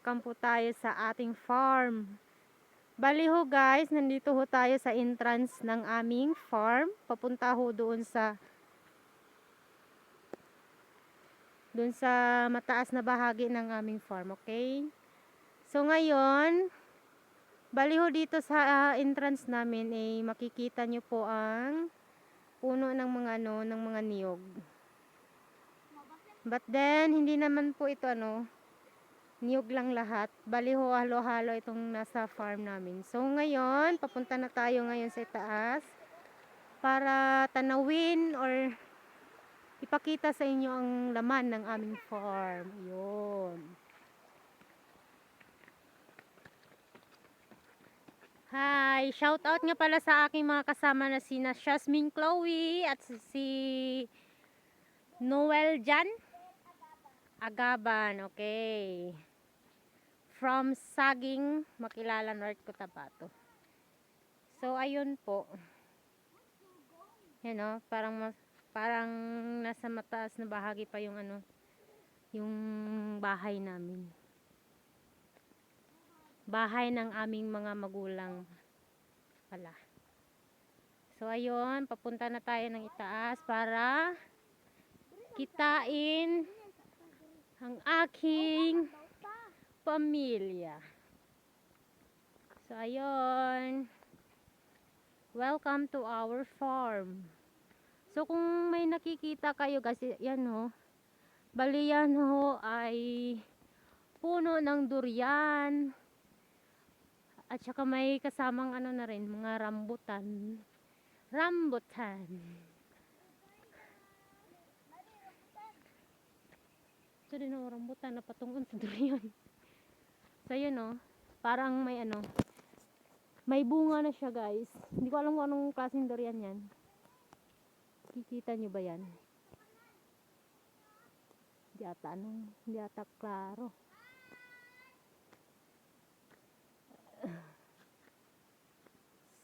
welcome po tayo sa ating farm. Bali ho guys, nandito ho tayo sa entrance ng aming farm. Papunta ho doon sa mataas na bahagi ng aming farm, okay? So ngayon, bali ho dito sa entrance namin ay makikita nyo po ang puno ng mga ng mga niyog. But then hindi naman po ito niyog lang lahat. Bali ho, halo-halo itong nasa farm namin. So ngayon, papunta na tayo ngayon sa itaas para tanawin or ipakita sa inyo ang laman ng aming farm. Yun. Hi! Shout out nga pala sa aking mga kasama na sina 𝐟𝐚𝐫𝐸 at si Noel Jan Agaban. Okay. From Saging, Makilala, North Cotabato. So ayun po. Yan o, parang nasa mataas na bahagi pa yung yung bahay namin. Bahay ng aming mga magulang pala. So ayun, papunta na tayo ng itaas para kitain ang aking pamilya. So ayun, welcome to our farm. So kung may nakikita kayo guys, yan ho, bali yan ho ay puno ng durian at saka may kasamang na rin, mga rambutan. So din ho, rambutan na patungon sa durian. So yun o, parang may may bunga na siya guys. Hindi ko alam kung anong klaseng durian yan. Kikita nyo ba yan? Hindi ata klaro.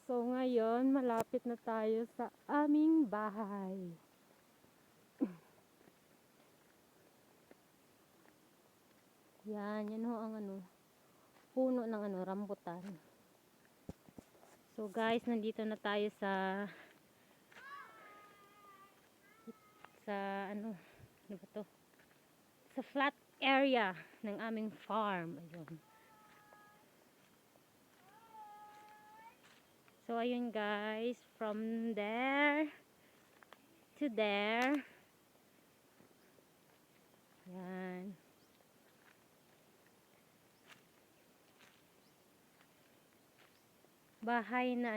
So ngayon, malapit na tayo sa aming bahay. Yan ho ang puno ng rambutan. So guys, nandito na tayo sa ano ba to? Sa flat area ng aming farm. Ayun. So ayun guys, from there to there. Yan. Bahay na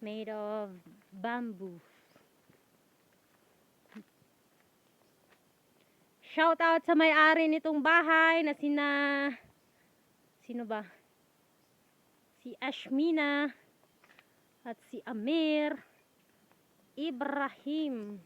made of bamboo. Shout out sa may-ari nitong bahay na sino ba? Si Ashmina at si Amir Ibrahim.